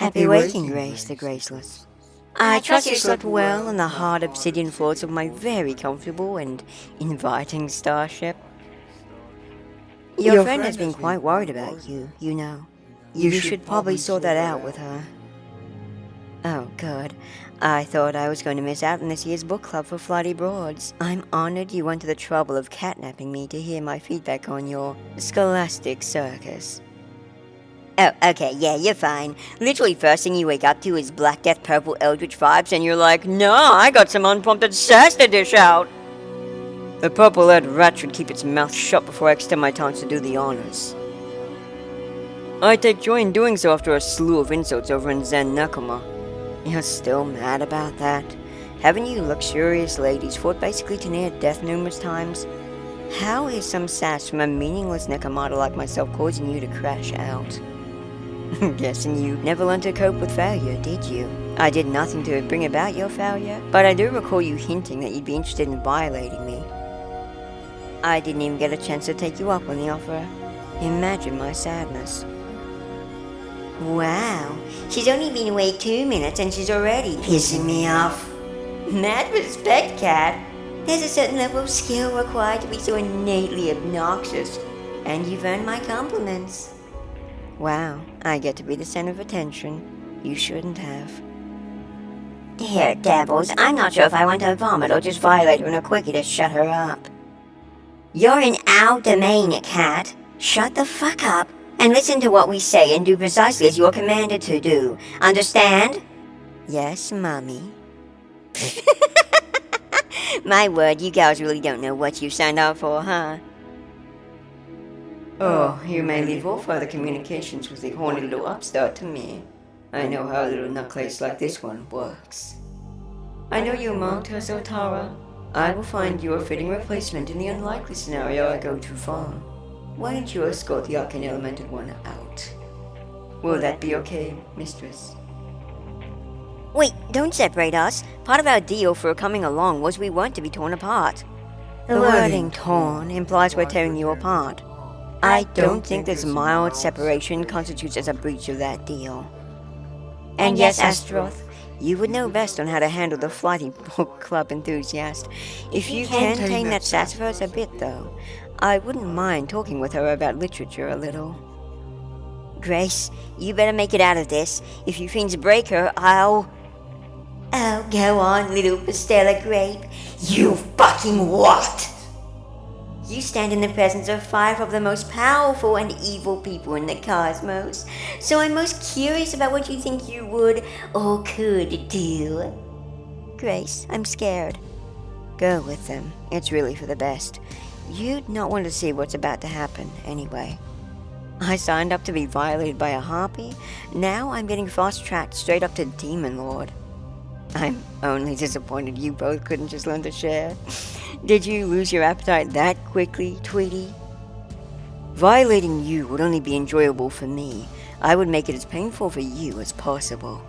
Happy waking, Grace the Graceless. I trust you slept well on the hard obsidian floors of my very comfortable and inviting starship. Your friend has been quite worried about you, you know. You should probably sort that out with her. Oh, good. I thought I was going to miss out on this year's book club for Flighty Broads. I'm honored you went to the trouble of catnapping me to hear my feedback on your scholastic circus. Oh, okay, yeah, you're fine. Literally first thing you wake up to is Black Death Purple Eldritch vibes, and you're like, nah, I got some unprompted sass to dish out. The purple-haired rat should keep its mouth shut before I extend my tongue to do the honors. I take joy in doing so after a slew of insults over in Zen Nakama. You're still mad about that? Haven't you luxurious ladies fought basically to near death numerous times? How is some sass from a meaningless Nekomata like myself causing you to crash out? Guessing you never learned to cope with failure, did you? I did nothing to bring about your failure, but I do recall you hinting that you'd be interested in violating me. I didn't even get a chance to take you up on the offer. Imagine my sadness. Wow, she's only been away 2 minutes and she's already pissing me off. Mad respect, Cat. There's a certain level of skill required to be so innately obnoxious, and you've earned my compliments. Wow, I get to be the center of attention. You shouldn't have. Here, Dabbles, I'm not sure if I want to vomit or just violate her in a quickie to shut her up. You're in our domain, Cat. Shut the fuck up and listen to what we say and do precisely as you're commanded to do. Understand? Yes, Mommy. My word, you girls really don't know what you signed up for, huh? Oh, you may leave all further communications with the horny little upstart to me. I know how a little nutcase like this one works. I know you marked her, Xeltara. I will find you a fitting replacement in the unlikely scenario I go too far. Why don't you escort the arcane elemented one out? Will that be okay, mistress? Wait, don't separate us. Part of our deal for coming along was we weren't to be torn apart. The wording torn implies we're tearing you apart. I don't think this mild separation constitutes as a breach of that deal. And yes, Astaroth, you would know best on how to handle the flighty book club enthusiast. If you can tame that sass of hers a bit, though, I wouldn't mind talking with her about literature a little. Grace, you better make it out of this. If you fiends break her, I'll... Oh, go on, little Pastella Grape. You fucking what? You stand in the presence of 5 of the most powerful and evil people in the cosmos, so I'm most curious about what you think you would or could do. Grace, I'm scared. Go with them. It's really for the best. You'd not want to see what's about to happen, anyway. I signed up to be violated by a harpy. Now I'm getting fast-tracked straight up to Demon Lord. I'm only disappointed you both couldn't just learn to share. Did you lose your appetite that quickly, Tweety? Violating you would only be enjoyable for me. I would make it as painful for you as possible.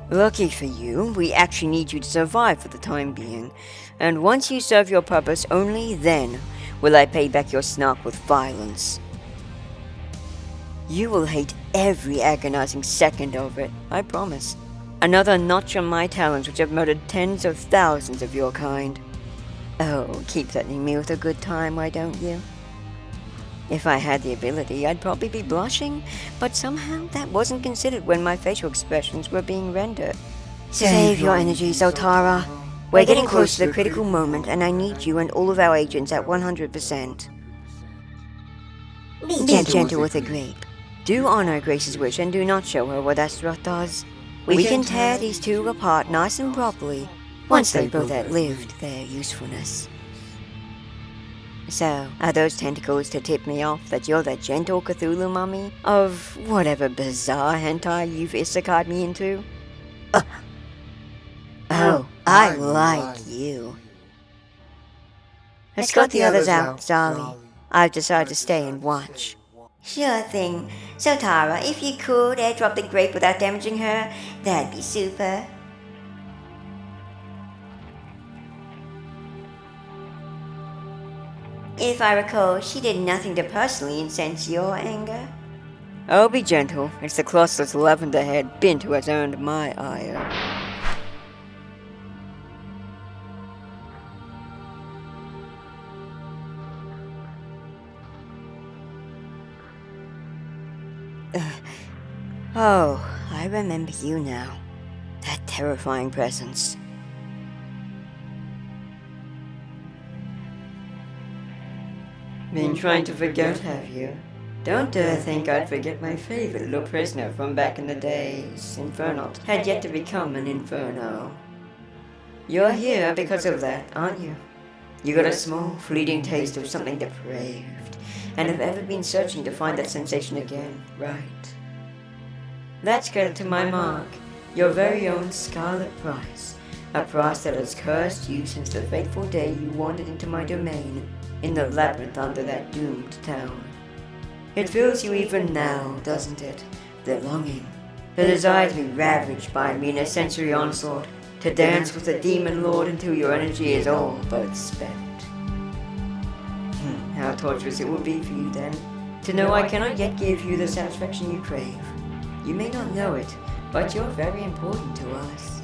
Lucky for you, we actually need you to survive for the time being. And once you serve your purpose, only then will I pay back your snark with violence. You will hate every agonizing second of it, I promise. Another notch on my talons which have murdered tens of thousands of your kind. Oh, keep threatening me with a good time, why don't you? If I had the ability, I'd probably be blushing, but somehow that wasn't considered when my facial expressions were being rendered. Save your energy, Xeltara. We're getting close to the critical moment, and I need you and all of our agents at 100%. Be gentle with the grape. Do honor Grace's wish and do not show her what Astaroth does. We can tear these two apart nice and properly once they both outlived their usefulness. So, are those tentacles to tip me off that you're the gentle Cthulhu mummy of whatever bizarre hentai you've isekai'd me into? Oh, I like you. Escort the others out, Zali. I've decided to stay and watch. Sure thing. So Tara, if you could airdrop the grape without damaging her, that'd be super. If I recall, she did nothing to personally incense your anger. Oh, be gentle. It's the classless lavender-haired bint who has earned my ire. Oh, I remember you now. That terrifying presence. Been trying to forget, have you? Don't dare think I'd forget my favorite little prisoner from back in the days. Inferno had yet to become an Inferno. You're here because of that, aren't you? You got a small, fleeting taste of something depraved, and have ever been searching to find that sensation again, right? Let's get it to my mark, your very own Scarlet Price, a price that has cursed you since the fateful day you wandered into my domain in the labyrinth under that doomed town. It fills you even now, doesn't it? The longing, the desire to be ravaged by me in a sensory onslaught, to dance with the demon lord until your energy is all but spent. How torturous it would be for you then, to know I cannot yet give you the satisfaction you crave. You may not know it, but you're very important to us.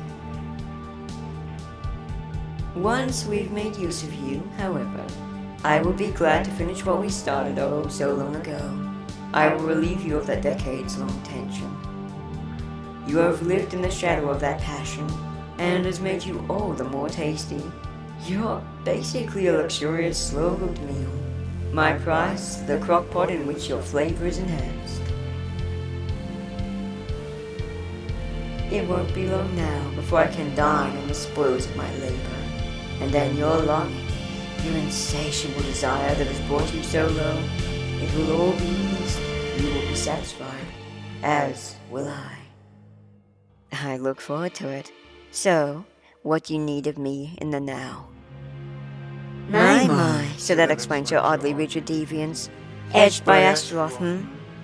Once we've made use of you, however, I will be glad to finish what we started oh so long ago. I will relieve you of that decades-long tension. You have lived in the shadow of that passion, and has made you all the more tasty. You're basically a luxurious, slow-cooked meal. My price, the crock-pot in which your flavor is enhanced. It won't be long now before I can dine on the spoils of my labor, and then your longing, your insatiable desire that has brought you so low, it will all be released. You will be satisfied, as will I. I look forward to it. So, what do you need of me in the now? My. So that explains your oddly rigid deviance. Edged by Astaroth,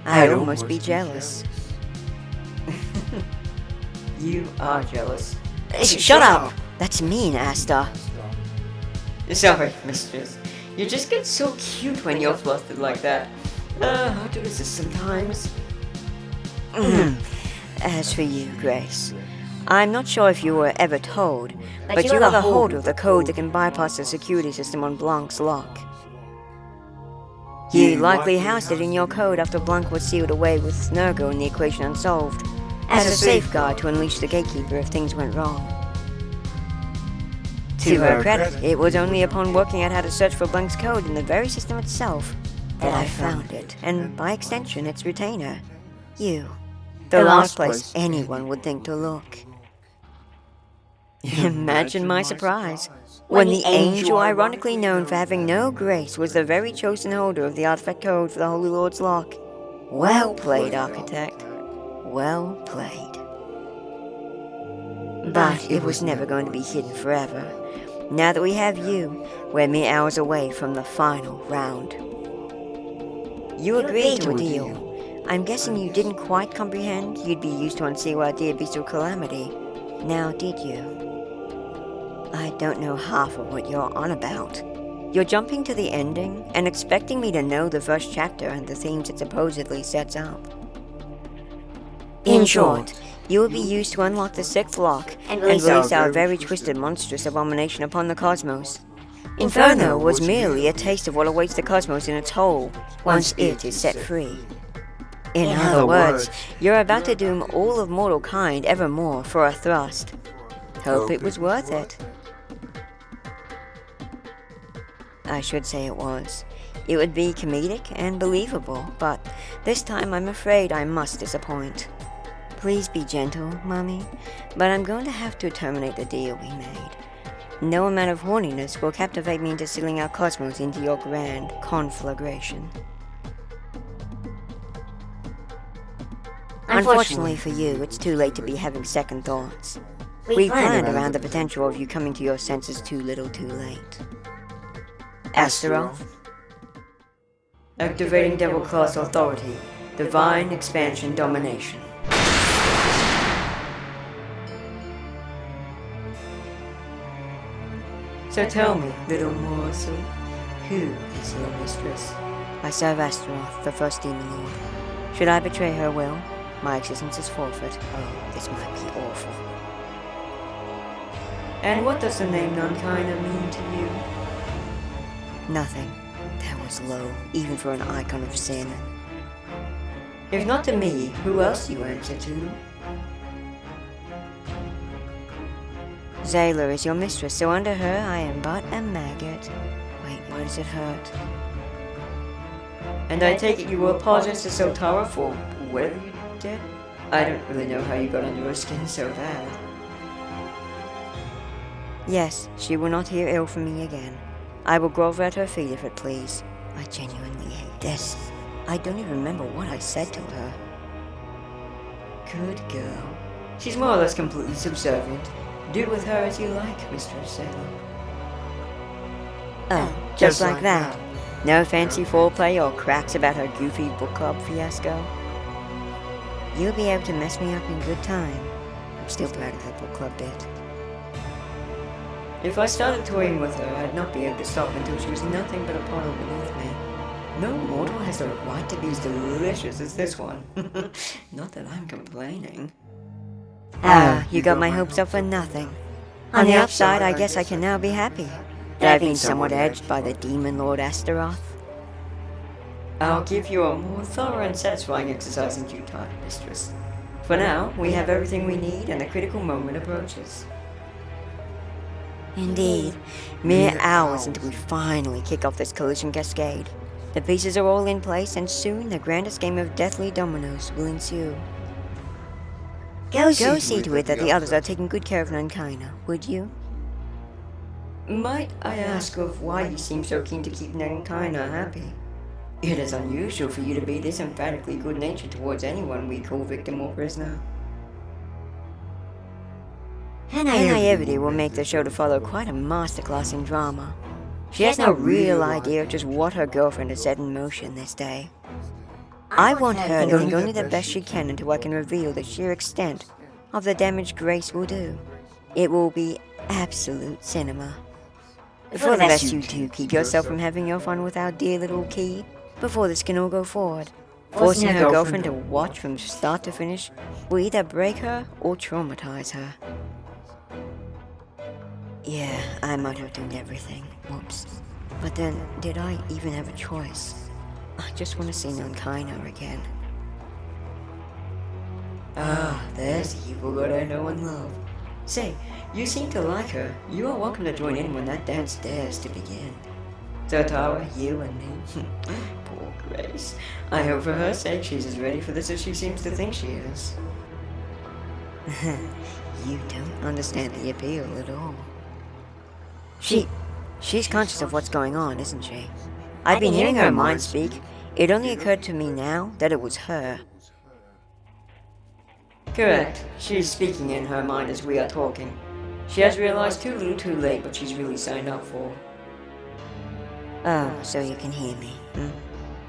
I'd almost be jealous. You are jealous. Shut up! That's mean, Asta. Sorry, mistress. You just get so cute when you're flustered like that. How to resist sometimes. As for you, Grace, I'm not sure if you were ever told, but you are the holder of the code that can bypass the security system on Blanc's lock. You likely housed it in your code after Blanc was sealed away with Nergo and the equation unsolved, as a safeguard to unleash the gatekeeper if things went wrong. To her credit, it was only upon working out how to search for Blanc's code in the very system itself that I found it, and by extension its retainer, you. The last place anyone would think to look. Imagine my surprise when the angel ironically known for having no grace was the very chosen holder of the artifact code for the Holy Lord's lock. Well played, architect. Well played. But it was never going to be hidden forever. Now that we have you, we're mere hours away from the final round. You agreed to a deal. I'm guessing you didn't quite comprehend you'd be used to unseal our dear beast of calamity. Now, did you? I don't know half of what you're on about. You're jumping to the ending and expecting me to know the first chapter and the themes it supposedly sets up. In short, you will be used to unlock the 6th lock and release our very twisted, monstrous abomination upon the cosmos. Inferno was merely a taste of what awaits the cosmos in its whole, once it is set free. In other words, you're about to doom all of mortal kind evermore for a thrust. Hope it was worth it. I should say it was. It would be comedic and believable, but this time I'm afraid I must disappoint. Please be gentle, Mummy, but I'm going to have to terminate the deal we made. No amount of horniness will captivate me into sealing our cosmos into your grand conflagration. Unfortunately for you, it's too late to be having second thoughts. We planned around the potential of you coming to your senses too little too late. Astaroth? Activating Devil Class Authority. Divine Expansion Domination. So tell me, little morsel, who is your mistress? I serve Astaroth, the first demon lord. Should I betray her will, my existence is forfeit. Oh, this might be awful. And what does the name Nankaina mean to you? Nothing. That was low, even for an icon of sin. If not to me, who else do you answer to? Xaela is your mistress, so under her I am but a maggot. Wait, why does it hurt? And I take it you will apologize to Xeltara for whatever you did? I don't really know how you got under her skin so bad. Yes, she will not hear ill from me again. I will grovel at her feet if it please. I genuinely hate this. I don't even remember what I said to her. Good girl. She's more or less completely subservient. Do with her as you like, Mistress Xela. Oh, just like that. No fancy foreplay or cracks about her goofy book club fiasco? You'll be able to mess me up in good time. I'm still proud of that book club bit. If I started toying with her, I'd not be able to stop until she was nothing but a puddle beneath me. No mortal has the right to be as delicious as this one. Not that I'm complaining. Ah, you got my hopes up for nothing. On the upside, I guess I can now be happy that I've been somewhat edged by the demon lord Astaroth. I'll give you a more thorough and satisfying exercise in due time, Mistress. For now, we have everything we need and the critical moment approaches. Indeed, mere hours until we finally kick off this collision cascade. The pieces are all in place, and soon the grandest game of deathly dominoes will ensue. Go see to it that the others are taking good care of Nankaina, would you? Might I ask of why you seem so keen to keep Nankaina happy? It is unusual for you to be this emphatically good-natured towards anyone we call victim or prisoner. Her naivety will make the show to follow quite a masterclass in drama. She has no real idea of just what her girlfriend has set in motion this day. I want her to think only the best she can until I can reveal the sheer extent of the damage Grace will do. It will be absolute cinema. Before the best you do, keep yourself from having your fun with our dear little key before this can all go forward. Forcing her girlfriend to watch from start to finish will either break her or traumatize her. Yeah, I might have done everything. Whoops. But then, did I even have a choice? I just want to see Nankaina again. Ah, there's the evil god I know and love. Say, you seem to like her. You are welcome to join in when that dance dares to begin. Xeltara, you and me. Poor Grace. I hope for her sake she's as ready for this as she seems to think she is. You don't understand the appeal at all. She's conscious of what's going on, isn't she? I've been hearing her mind speak. It only occurred to me now that it was her. Correct. She's speaking in her mind as we are talking. She has realized too little too late what she's really signed up for. Oh, so you can hear me.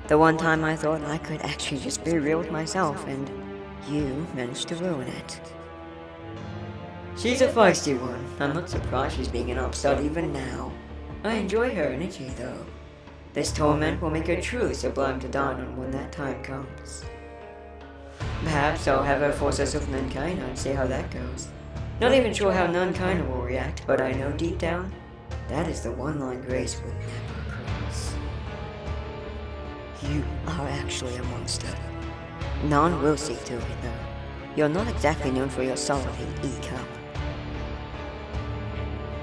The one time I thought I could actually just be real with myself, and you managed to ruin it. She's a feisty one. I'm not surprised she's being an upstart even now. I enjoy her energy, though. This torment will make her truly sublime to dine on when that time comes. Perhaps I'll have her force herself Nankaina and see how that goes. Not even sure how Nankaina will react, but I know deep down, that is the one line Grace would never cross. You are actually a monster. None will see to it, though. You're not exactly known for your solidity, E-cup.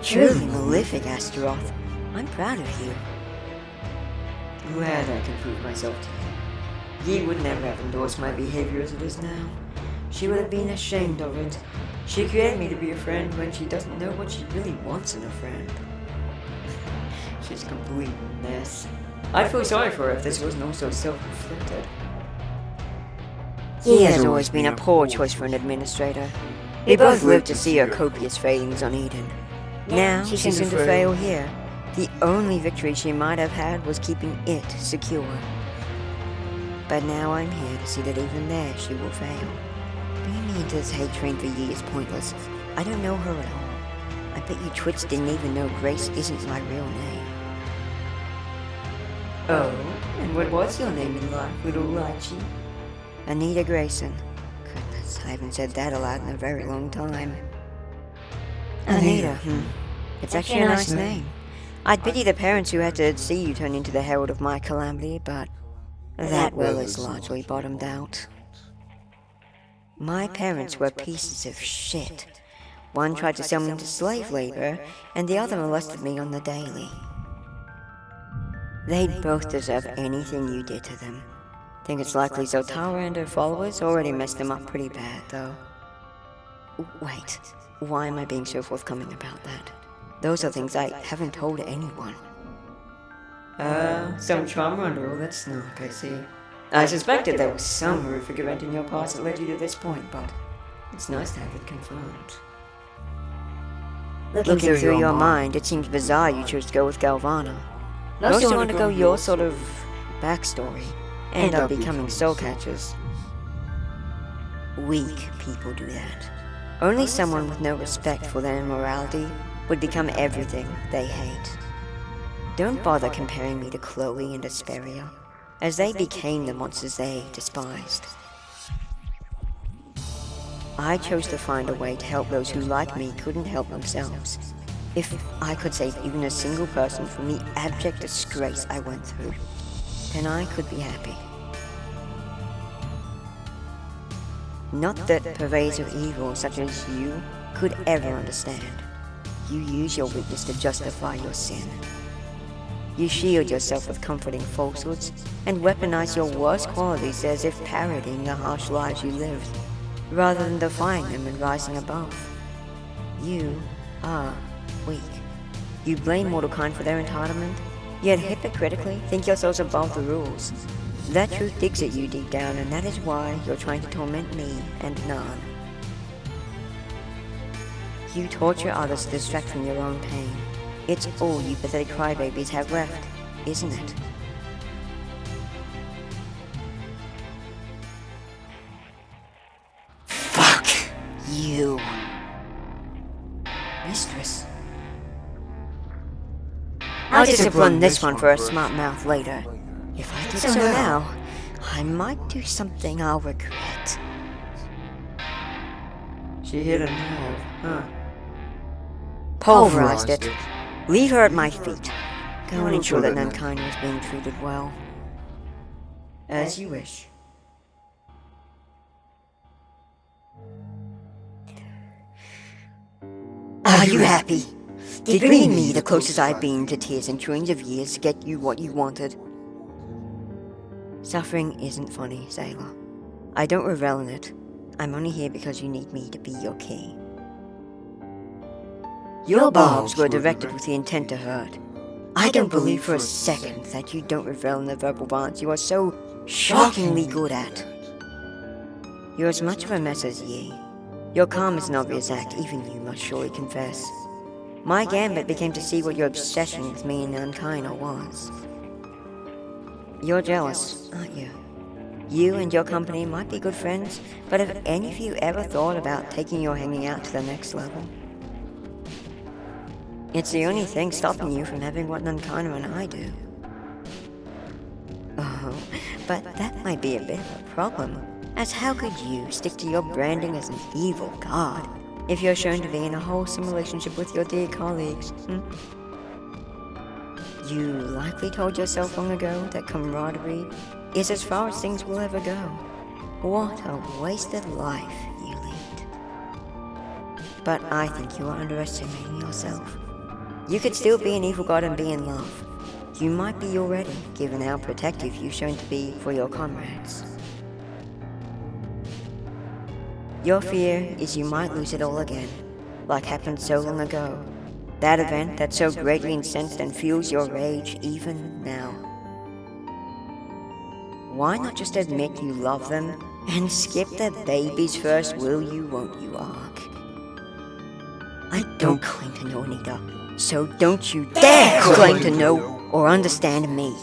Truly malefic, Astaroth. I'm proud of you. Glad I can prove myself to you. Ye would never have endorsed my behavior as it is now. She would have been ashamed of it. She created me to be a friend when she doesn't know what she really wants in a friend. She's a complete mess. I'd feel sorry for her if this wasn't also self-inflicted. He has always been a poor choice for an administrator. We both lived to see her copious failings on Eden. Now, she seems to fail here. The only victory she might have had was keeping it secure. But now I'm here to see that even there she will fail. Bringing me into this hate train for ye is pointless. I don't know her at all. I bet you twits didn't even know Grace isn't my real name. Oh, and what was your name in life, little Lychee? Anita Grayson. Goodness, I haven't said that aloud in a very long time. Anita, It's actually a nice name. I'd pity the parents who had to see you turn into the herald of my calamity, but that well is largely bottomed out. My parents were pieces of shit. One tried to sell me into slave labor, and the other molested me on the daily. They'd both deserve anything you did to them. Think it's likely Xeltara and her followers already messed them up pretty bad, though. Wait, why am I being so forthcoming about that? Those are things I haven't told anyone. Some trauma under all that snark, I see. I suspected there was some horrific event in your past that led you to this point, but it's nice to have it confirmed. Looking through your mind, it seems bizarre you chose to go with Galvana. Most want to go your sort of backstory, end up becoming soul catchers. Weak people do that. Only someone with no respect for their morality would become everything they hate. Don't bother comparing me to Chloe and Asperia, as they became the monsters they despised. I chose to find a way to help those who, like me, couldn't help themselves. If I could save even a single person from the abject disgrace I went through, then I could be happy. Not that purveyors of evil such as you could ever understand. You use your weakness to justify your sin. You shield yourself with comforting falsehoods and weaponize your worst qualities as if parodying the harsh lives you lived, rather than defying them and rising above. You are weak. You blame mortal kind for their entitlement, yet hypocritically think yourselves above the rules. That truth digs at you deep down, and that is why you're trying to torment me and Nan. You torture others to distract from your own pain. It's all you pathetic crybabies have left, isn't it? Fuck you. Mistress. I'll just run this one for a smart mouth later. If I did so now, I might do something I'll regret. She hit a nerve, huh? Pulverized it. Leave her at my feet. Go and ensure that Nankaina is being treated well. As you wish. Are you happy? Did bringing me the closest I've been to tears in trillions of years get you what you wanted? Suffering isn't funny, Xaela. I don't revel in it. I'm only here because you need me to be your key. Your barbs were directed with the intent to hurt. I don't believe for a second that you don't revel in the verbal violence you are so shockingly good at. You're as much of a mess as Yi. Your calm is an obvious act, even you must surely confess. My gambit became to see what your obsession with me and Nankaina was. You're jealous, aren't you? You and your company might be good friends, but have any of you ever thought about taking your hanging out to the next level? It's the only thing stopping you from having what Nankaina and I do. Oh, but that might be a bit of a problem, as how could you stick to your branding as an evil god if you're shown to be in a wholesome relationship with your dear colleagues? You likely told yourself long ago that camaraderie is as far as things will ever go. What a wasted life you lead. But I think you are underestimating yourself. You could still be an evil god and be in love. You might be already, given how protective you've shown to be for your comrades. Your fear is you might lose it all again, like happened so long ago. That event that so greatly incensed and fuels your rage even now. Why not just admit you love them and skip the baby's first will you won't you arc? I don't claim to know Anita, so don't you dare claim to know or understand me.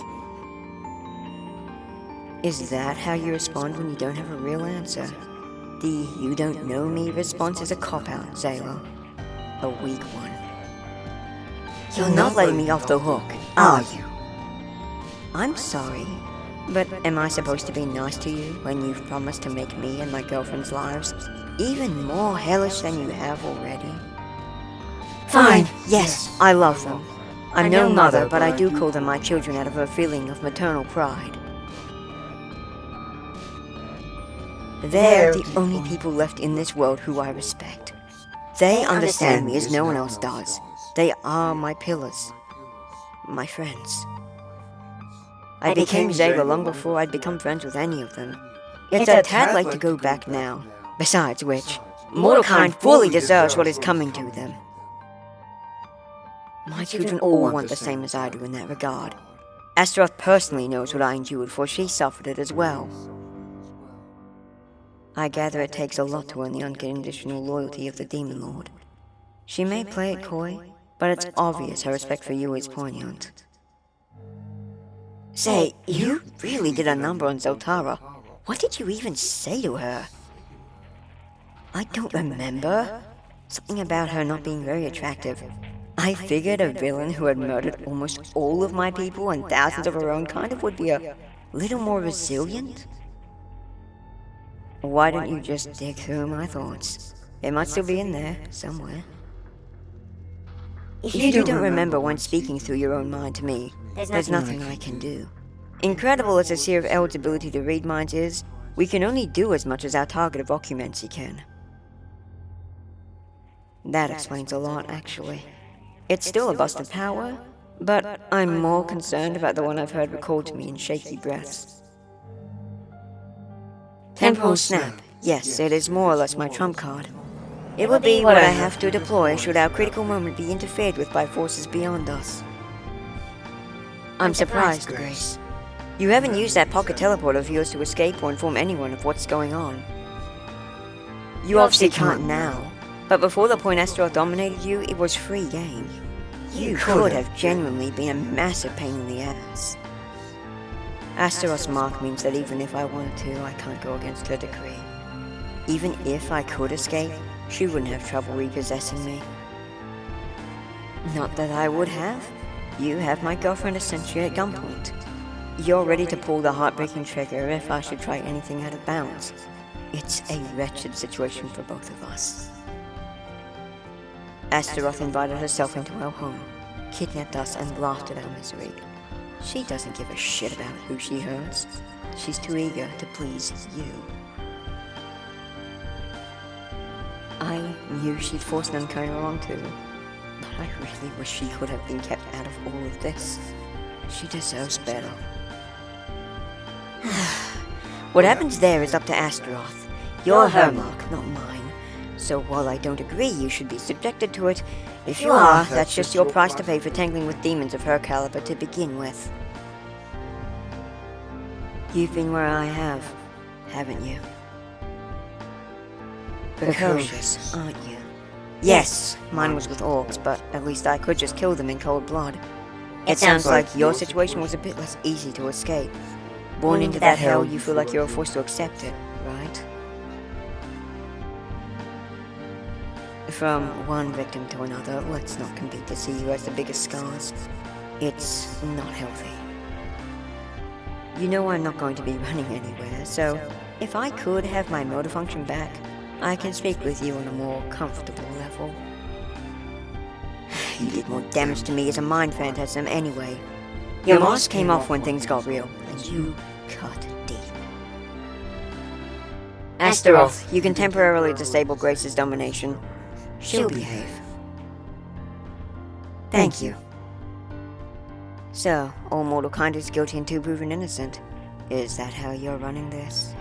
Is that how you respond when you don't have a real answer? The you don't know me response is a cop-out, Xaela. A weak one. You're not letting me off the hook, are you? I'm sorry. But am I supposed to be nice to you when you've promised to make me and my girlfriend's lives even more hellish than you have already? Fine, yes, I love them. I'm no mother, but I do call them my children out of a feeling of maternal pride. They're the only people left in this world who I respect. They understand me as no one else does. They are my pillars. My friends. I became Xaela long before I'd become friends with any of them. It's a tad late to go back now. Besides which, mortal kind fully deserves what is coming to them. My children all want the same as I do in that regard. Astaroth personally knows what I endured, for she suffered it as well. I gather it takes a lot to earn the unconditional loyalty of the Demon Lord. She may play it coy, but it's obvious her respect for you is poignant. Say, you really did a number on Xeltara. What did you even say to her? I don't remember. Something about her not being very attractive. I figured a villain who had murdered almost all of my people and thousands of her own kind of would be a little more resilient. Why don't you just dig through my thoughts? They might still be in there, somewhere. If you don't remember when speaking through your own mind to me, there's nothing I can do. Incredible as the Seer of Eld's ability to read minds is, we can only do as much as our target of occupancy can. That explains a lot, actually. It's still a bust of power, but I'm more concerned about the one I've heard recalled to me in shaky breaths. Temporal Snap. Yes, it is more or less my trump card. It would be what I have to deploy should our critical moment be interfered with by forces beyond us. I'm surprised, Grace. You haven't used that pocket teleport of yours to escape or inform anyone of what's going on. You obviously can't now, but before the point Astaroth dominated you, it was free game. You could have genuinely been a massive pain in the ass. Astaroth's mark means that even if I wanted to, I can't go against her decree. Even if I could escape, she wouldn't have trouble repossessing me. Not that I would have. You have my girlfriend essentially at gunpoint. You're ready to pull the heartbreaking trigger if I should try anything out of bounds. It's a wretched situation for both of us. Astaroth invited herself into our home, kidnapped us, and laughed at our misery. She doesn't give a shit about who she hurts. She's too eager to please you. I knew she'd forced Nankaina along too, but I really wish she could have been kept out of all of this. She deserves better. What happens there is up to Astaroth. You're her mark, not mine. So while I don't agree you should be subjected to it, if you are, that's just your price to pay for tangling with demons of her caliber to begin with. You've been where I have, haven't you? Precocious, aren't you? Yes, mine was with orcs, but at least I could just kill them in cold blood. It sounds like your situation was a bit less easy to escape. Born into that hell, you feel like you're forced to accept it, right? From one victim to another, let's not compete to see who has the biggest scars. It's not healthy. You know I'm not going to be running anywhere, so if I could have my motor function back, I can speak with you on a more comfortable level. You did more damage to me as a mind phantasm anyway. Your mask came off when things got real, and you cut deep. Astaroth, you can temporarily disable Grace's domination. She'll behave. Thank you. So, all mortal kind is guilty and two proven innocent. Is that how you're running this?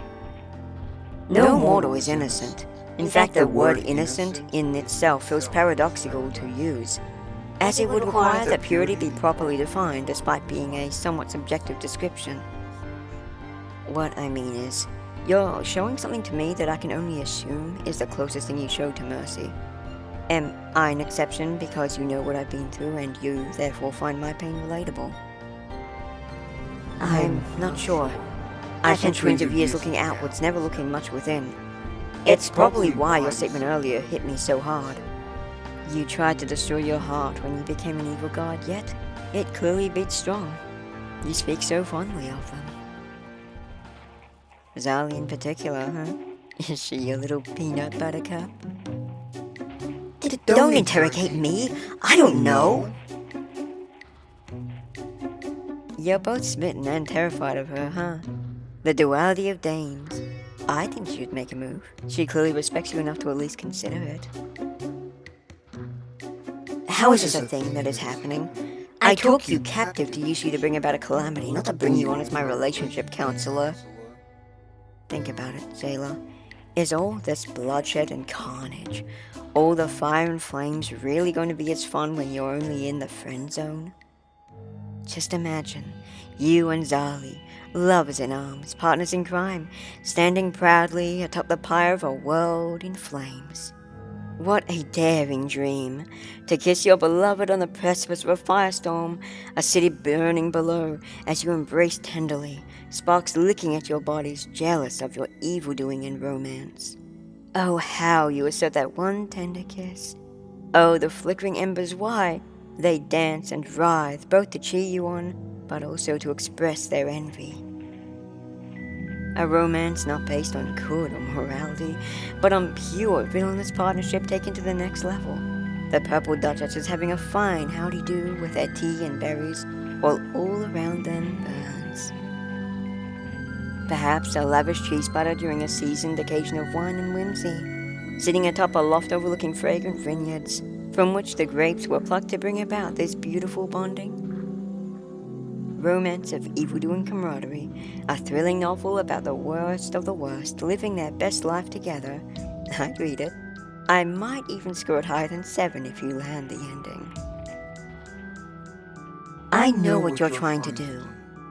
No mortal is innocent. In fact, the word innocent in itself feels paradoxical to use, as it would require that purity be properly defined despite being a somewhat subjective description. What I mean is, you're showing something to me that I can only assume is the closest thing you show to mercy. Am I an exception because you know what I've been through and you therefore find my pain relatable? I'm not sure. I spent twins of years looking outwards, never looking much within. It's probably why your statement earlier hit me so hard. You tried to destroy your heart when you became an evil god, yet it clearly beats strong. You speak so fondly of them. Zali in particular, huh? Is she your little peanut buttercup? Don't interrogate me. I don't know. You're both smitten and terrified of her, huh? The duality of dames. I think she should make a move. She clearly respects you enough to at least consider it. How is this a thing that is happening? I took you captive to use you to bring about a calamity, not to bring you on as my relationship counselor. Think about it, Xaela. Is all this bloodshed and carnage, all the fire and flames really going to be as fun when you're only in the friend zone? Just imagine, you and Zali, lovers in arms, partners in crime, standing proudly atop the pyre of a world in flames. What a daring dream, to kiss your beloved on the precipice of a firestorm, a city burning below as you embrace tenderly, sparks licking at your bodies, jealous of your evildoing and romance. Oh, how you assert that one tender kiss. Oh, the flickering embers, why? They dance and writhe, both to cheer you on, but also to express their envy. A romance not based on good or morality, but on pure villainous partnership taken to the next level. The Purple Duchess is having a fine howdy-do with their tea and berries, while all around them burns. Perhaps a lavish cheese platter during a seasoned occasion of wine and whimsy, sitting atop a loft overlooking fragrant vineyards, from which the grapes were plucked to bring about this beautiful bonding. Romance of evildoing camaraderie, a thrilling novel about the worst of the worst living their best life together. I'd read it. I might even score it higher than 7 if you land the ending. I know what you're trying to do.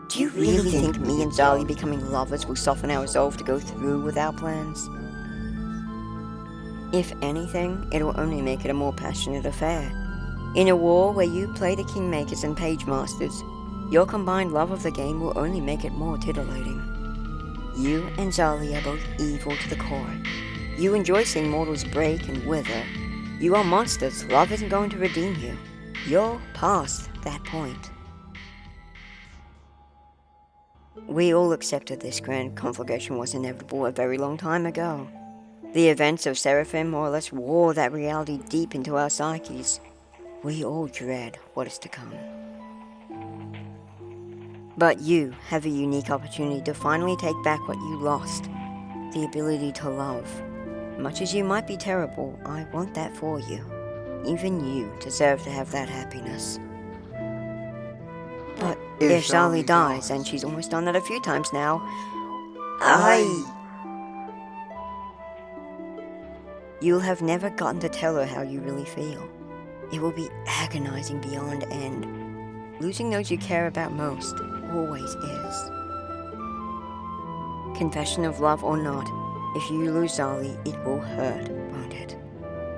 Do you really think me and Zali becoming lovers will soften our resolve to go through with our plans? If anything, it will only make it a more passionate affair. In a war where you play the kingmakers and page masters, your combined love of the game will only make it more titillating. You and Zali are both evil to the core. You enjoy seeing mortals break and wither. You are monsters. Love isn't going to redeem you. You're past that point. We all accepted this grand conflagration was inevitable a very long time ago. The events of Seraphim more or less wore that reality deep into our psyches. We all dread what is to come. But you have a unique opportunity to finally take back what you lost. The ability to love. Much as you might be terrible, I want that for you. Even you deserve to have that happiness. But if Zali dies, and she's almost done that a few times now, You'll have never gotten to tell her how you really feel. It will be agonizing beyond end. Losing those you care about most always is. Confession of love or not, if you lose Zali, it will hurt, won't it?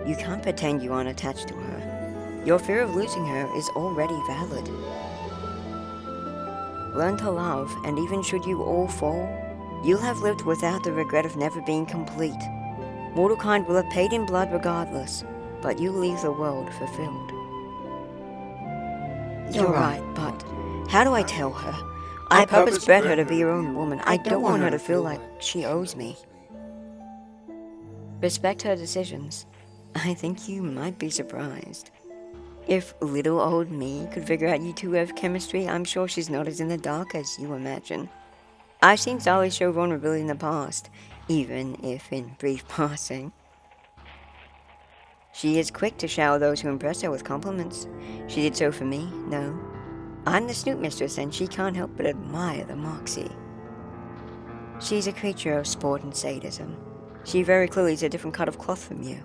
You can't pretend you aren't attached to her. Your fear of losing her is already valid. Learn to love, and even should you all fall, you'll have lived without the regret of never being complete. Mortal kind will have paid in blood regardless, but you leave the world fulfilled. You're right, but how do I tell her? I purpose bred her to be her own woman. I don't want her to feel like she owes me. Respect her decisions. I think you might be surprised. If little old me could figure out you two have chemistry, I'm sure she's not as in the dark as you imagine. I've seen Zali show vulnerability in the past, even if in brief passing. She is quick to shower those who impress her with compliments. She did so for me, no. I'm the Snoop Mistress, and she can't help but admire the moxie. She's a creature of sport and sadism. She very clearly is a different cut of cloth from you.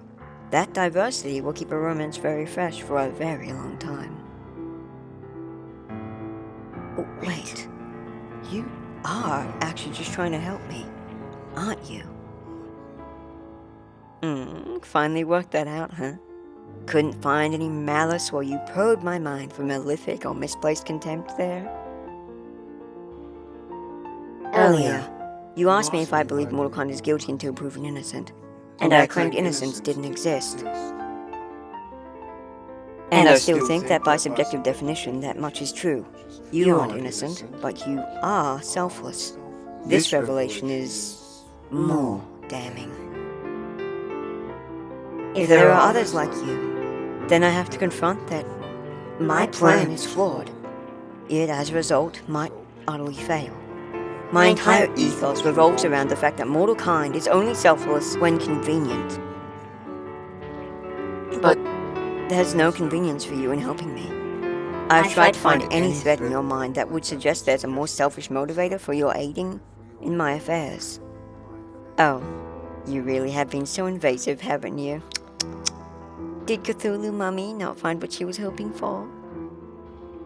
That diversity will keep a romance very fresh for a very long time. Oh, wait. You are actually just trying to help me, aren't you? Finally worked that out, huh? Couldn't find any malice while you probed my mind for malefic or misplaced contempt there? Earlier, you asked me if I believed mortal kind is guilty until proven innocent, and I claimed innocence didn't exist. And I still think that by subjective definition that much is true. You aren't innocent, but you are selfless. This revelation is more damning. If there are others like you, then I have to confront that my plan is flawed. It, as a result, might utterly fail. My entire ethos revolves around the fact that mortal kind is only selfless when convenient. But there's no convenience for you in helping me. I've tried to find any thread in your mind that would suggest there's a more selfish motivator for your aiding in my affairs. Oh, you really have been so invasive, haven't you? Did Cthulhu Mummy not find what she was hoping for?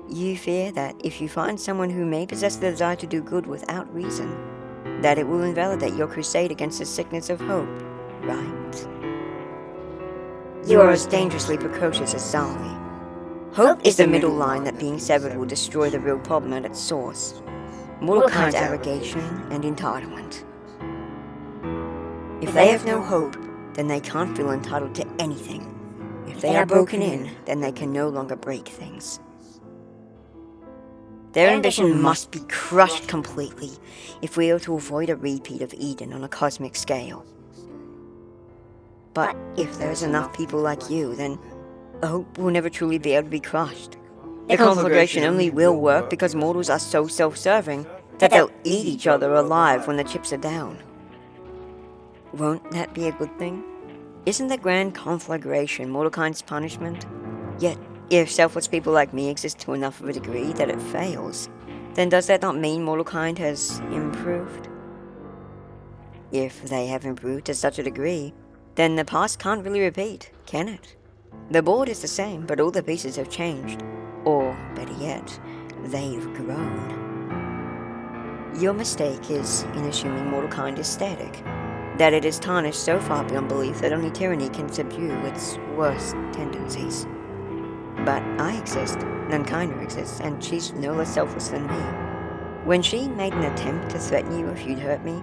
You fear that if you find someone who may possess the desire to do good without reason, that it will invalidate your crusade against the sickness of hope, right? You are as dangerously precocious as Zali. Hope is the middle line that being severed will destroy the real problem at its source. Mortal kind's arrogation and entitlement. If they have no hope, then they can't feel entitled to anything. If they are broken in, then they can no longer break things. Their ambition must be crushed completely if we are to avoid a repeat of Eden on a cosmic scale. But if there's enough people like you, then hope will never truly be able to be crushed. The conflagration only will work because mortals are so self-serving that they'll eat each other alive when the chips are down. Won't that be a good thing? Isn't the grand conflagration mortal kind's punishment? Yet, if selfless people like me exist to enough of a degree that it fails, then does that not mean mortal kind has improved? If they have improved to such a degree, then the past can't really repeat, can it? The board is the same, but all the pieces have changed. Or, better yet, they've grown. Your mistake is in assuming mortal kind is static, that it is tarnished so far beyond belief that only tyranny can subdue its worst tendencies. But I exist, Nankaina exists, and she's no less selfless than me. When she made an attempt to threaten you if you'd hurt me,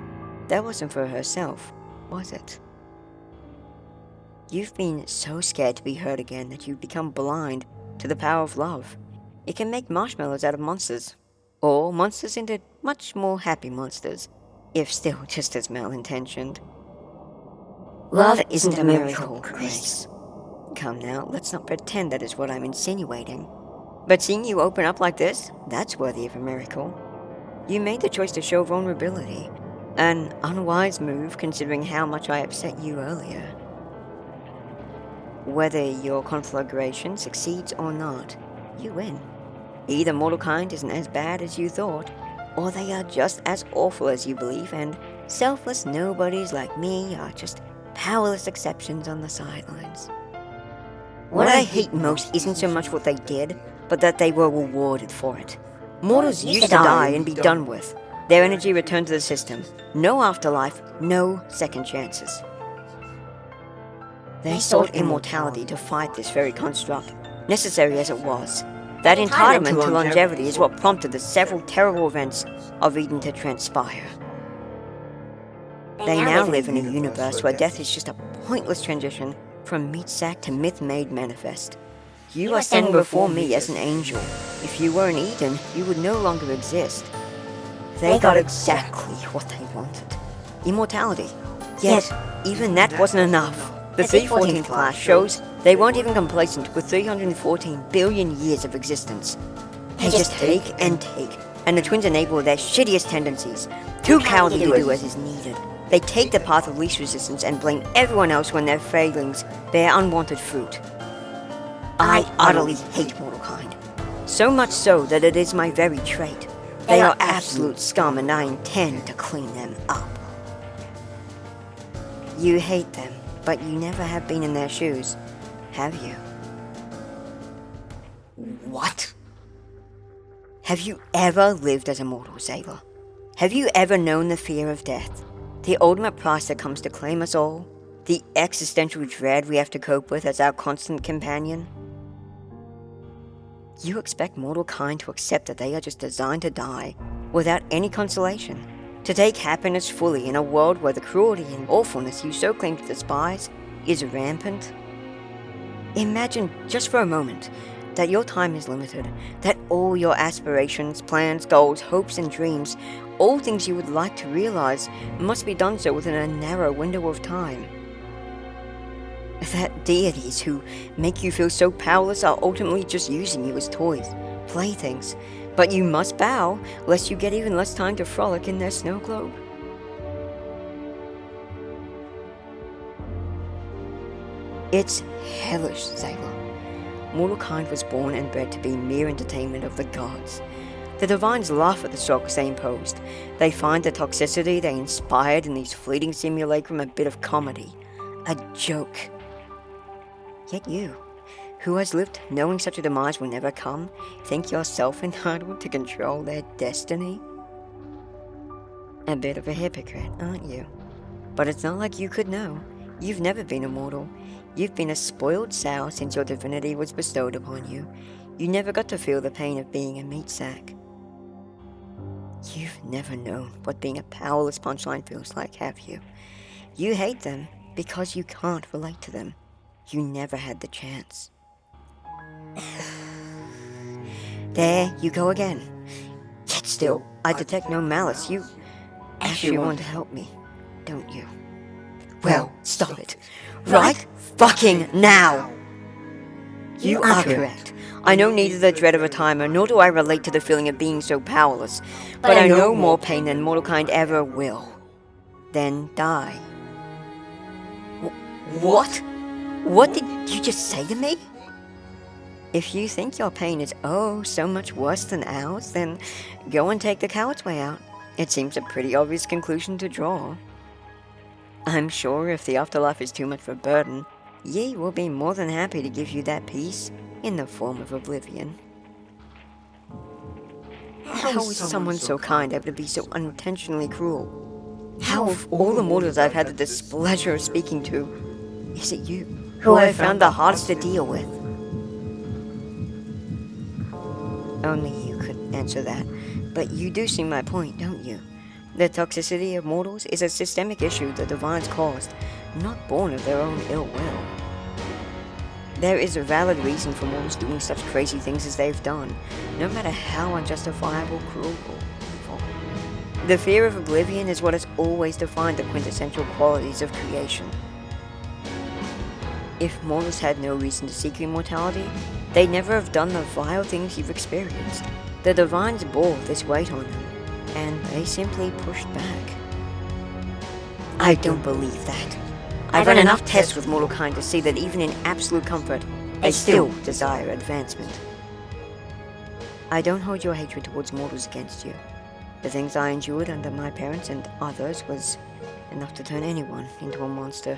that wasn't for herself, was it? You've been so scared to be hurt again that you've become blind to the power of love. It can make marshmallows out of monsters, or monsters into much more happy monsters, if still just as malintentioned. Love isn't a miracle, Grace. Come now, let's not pretend that is what I'm insinuating. But seeing you open up like this, that's worthy of a miracle. You made the choice to show vulnerability, an unwise move considering how much I upset you earlier. Whether your conflagration succeeds or not, you win. Either mortal kind isn't as bad as you thought, or they are just as awful as you believe, and selfless nobodies like me are just powerless exceptions on the sidelines. What I hate most isn't so much what they did, but that they were rewarded for it. Mortals used to die and be done with. Their energy returned to the system. No afterlife, no second chances. They sought immortality to fight this very construct, necessary as it was. That entitlement to longevity is what prompted the several terrible events of Eden to transpire. They now live in a universe where death is just a pointless transition from meat sack to myth-made manifest. You are standing before me as an angel. If you were in Eden, you would no longer exist. They got exactly what they wanted. Immortality. Yet, even that wasn't enough. The 314th class shows they weren't even complacent with 314 billion years of existence. They just take, and the twins enable their shittiest tendencies. Too cowardly to do as is needed. They take the path of least resistance and blame everyone else when their failings bear unwanted fruit. I utterly hate mortal kind. So much so that it is my very trait. They are absolute scum and I intend to clean them up. You hate them, but you never have been in their shoes, have you? What? Have you ever lived as a mortal, Xaela? Have you ever known the fear of death? The ultimate price that comes to claim us all? The existential dread we have to cope with as our constant companion? You expect mortal kind to accept that they are just designed to die, without any consolation, to take happiness fully in a world where the cruelty and awfulness you so claim to despise is rampant? Imagine, just for a moment, that your time is limited, that all your aspirations, plans, goals, hopes, and dreams all things you would like to realize must be done so within a narrow window of time. That deities who make you feel so powerless are ultimately just using you as toys, playthings, but you must bow lest you get even less time to frolic in their snow globe. It's hellish, Xaela. Mortal kind was born and bred to be mere entertainment of the gods. The divines laugh at the struggles they imposed. They find the toxicity they inspired in these fleeting simulacrum a bit of comedy, a joke. Yet you, who has lived knowing such a demise will never come, think yourself entitled to control their destiny? A bit of a hypocrite, aren't you? But it's not like you could know. You've never been immortal. You've been a spoiled sow since your divinity was bestowed upon you. You never got to feel the pain of being a meat sack. You've never known what being a powerless punchline feels like, have you? You hate them because you can't relate to them. You never had the chance. There you go again. Yet still, I detect no malice. You actually want to help me, don't you? Well, stop it. Right fucking now! You are correct. I know neither the dread of a timer, nor do I relate to the feeling of being so powerless. But I know more pain than mortal kind ever will. Then die. What? What did you just say to me? If you think your pain is oh so much worse than ours, then go and take the coward's way out. It seems a pretty obvious conclusion to draw. I'm sure if the afterlife is too much of a burden, ye will be more than happy to give you that peace in the form of oblivion. How is someone so kind able to be so unintentionally cruel? How of all the mortals I've had the displeasure of speaking to, is it you who I have found the hardest to deal with? Only you could answer that, but you do see my point, don't you? The toxicity of mortals is a systemic issue the divines caused, not born of their own ill will. There is a valid reason for mortals doing such crazy things as they've done, no matter how unjustifiable, cruel, or evil. The fear of oblivion is what has always defined the quintessential qualities of creation. If mortals had no reason to seek immortality, they'd never have done the vile things you've experienced. The divines bore this weight on them, and they simply pushed back. I don't believe that. I've run enough tests with mortal kind to see that even in absolute comfort, they still desire advancement. I don't hold your hatred towards mortals against you. The things I endured under my parents and others was enough to turn anyone into a monster.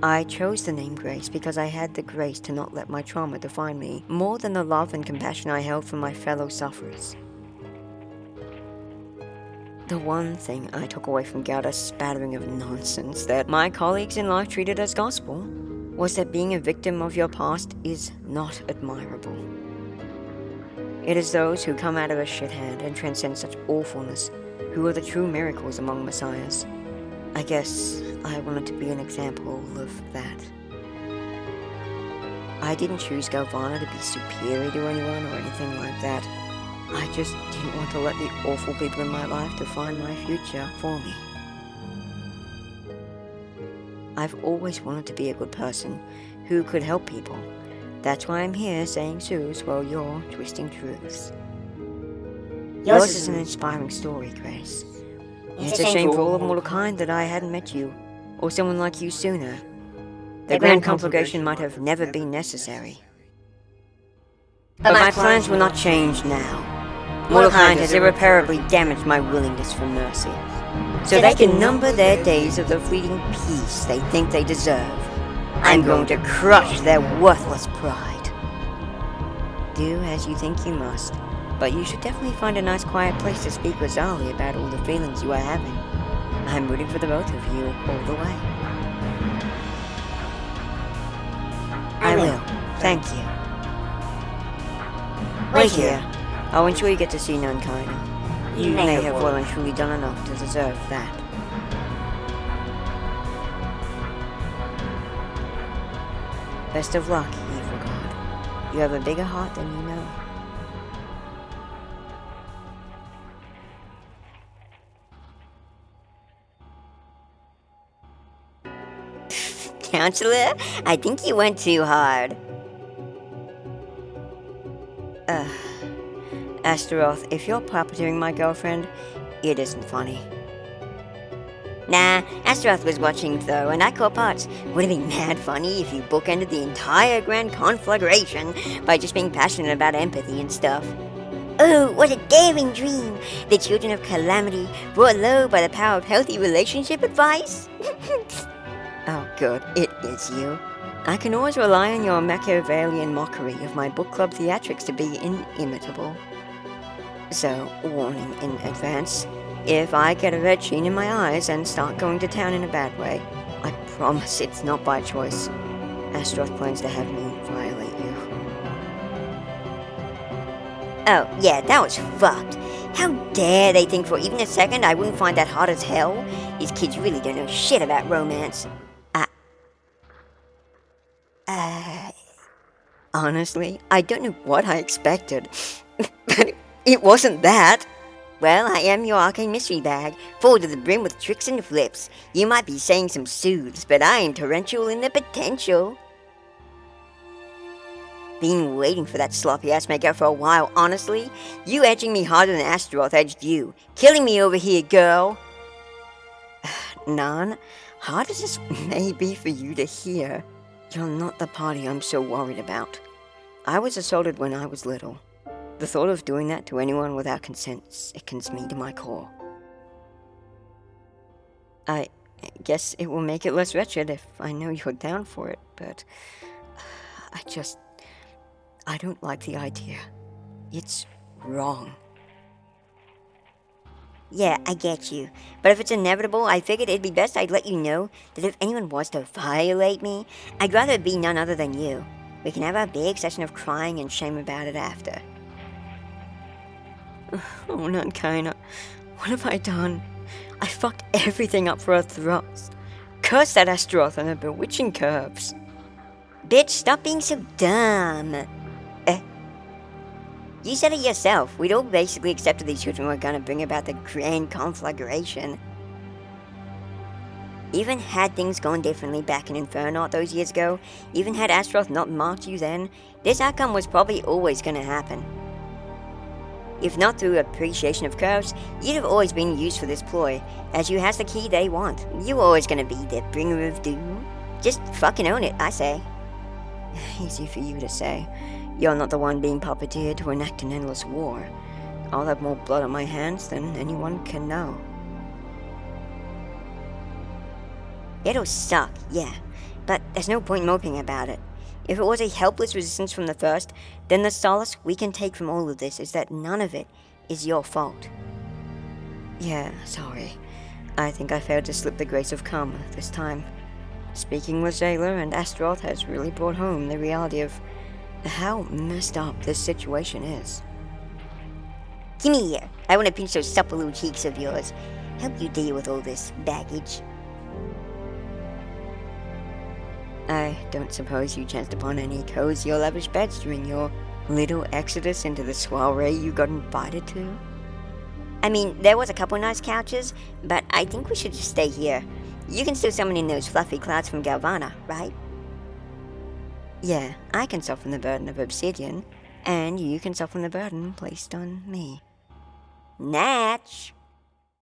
I chose the name Grace because I had the grace to not let my trauma define me more than the love and compassion I held for my fellow sufferers. The one thing I took away from Gauda's spattering of nonsense that my colleagues in life treated as gospel was that being a victim of your past is not admirable. It is those who come out of a shit hand and transcend such awfulness who are the true miracles among messiahs. I guess I wanted to be an example of that. I didn't choose Galvana to be superior to anyone or anything like that. I just didn't want to let the awful people in my life define my future for me. I've always wanted to be a good person who could help people. That's why I'm here saying soos while you're twisting truths. Yours is an inspiring story, Grace. It's a shame for all of mortal kind that I hadn't met you, or someone like you sooner. The grand conflagration might have never been necessary. But my plans will not change now. Mortal kind has irreparably damaged my willingness for mercy, so they can number their days of the fleeting peace they think they deserve. I'm going to crush their worthless pride. Do as you think you must, but you should definitely find a nice quiet place to speak with Zali about all the feelings you are having. I'm rooting for the both of you all the way. I will. Thank you. Wait here. I'll ensure you get to see Nankaina. You may have well and truly done enough to deserve that. Best of luck, evil god. You have a bigger heart than you know. Counselor, I think you went too hard. Astaroth, if you're puppeteering my girlfriend, it isn't funny. Nah, Astaroth was watching though, and I caught parts. Would have been mad funny if you bookended the entire grand conflagration by just being passionate about empathy and stuff. Oh, what a daring dream! The children of calamity, brought low by the power of healthy relationship advice? Oh good, it is you. I can always rely on your Machiavellian mockery of my book club theatrics to be inimitable. So, warning in advance, if I get a red sheen in my eyes and start going to town in a bad way, I promise it's not by choice. Astaroth plans to have me violate you. Oh, yeah, that was fucked. How dare they think for even a second I wouldn't find that hot as hell? These kids really don't know shit about romance. Honestly, I don't know what I expected. But it wasn't that. Well, I am your arcane mystery bag, full to the brim with tricks and flips. You might be saying some soothes, but I am torrential in the potential. Been waiting for that sloppy ass makeout for a while, honestly. You edging me harder than Astaroth edged you. Killing me over here, girl. Nan, hard as this may be for you to hear, you're not the party I'm so worried about. I was assaulted when I was little. The thought of doing that to anyone without consent sickens me to my core. I guess it will make it less wretched if I know you're down for it, but I don't like the idea. It's wrong. Yeah, I get you. But if it's inevitable, I figured it'd be best I'd let you know that if anyone was to violate me, I'd rather it be none other than you. We can have our big session of crying and shame about it after. Oh, Nankaina, what have I done? I fucked everything up for a thrust. Curse that Astaroth and her bewitching curves. Bitch, stop being so dumb. You said it yourself. We'd all basically accepted these children were gonna bring about the grand conflagration. Even had things gone differently back in Inferno all those years ago, even had Astaroth not marked you then, this outcome was probably always gonna happen. If not through appreciation of curves, you'd have always been used for this ploy, as you has the key they want. You're always gonna be the bringer of doom. Just fucking own it, I say. Easy for you to say. You're not the one being puppeteered to enact an endless war. I'll have more blood on my hands than anyone can know. It'll suck, yeah, but there's no point moping about it. If it was a helpless resistance from the first, then the solace we can take from all of this is that none of it is your fault. Yeah, sorry. I think I failed to slip the grace of karma this time. Speaking with Xaela and Astaroth has really brought home the reality of how messed up this situation is. Gimme here. I want to pinch those supple little cheeks of yours. Help you deal with all this baggage. I don't suppose you chanced upon any cozy or lavish beds during your little exodus into the soiree you got invited to? I mean, there was a couple nice couches, but I think we should just stay here. You can still summon in those fluffy clouds from Galvana, right? Yeah, I can soften the burden of obsidian, and you can soften the burden placed on me. Natch!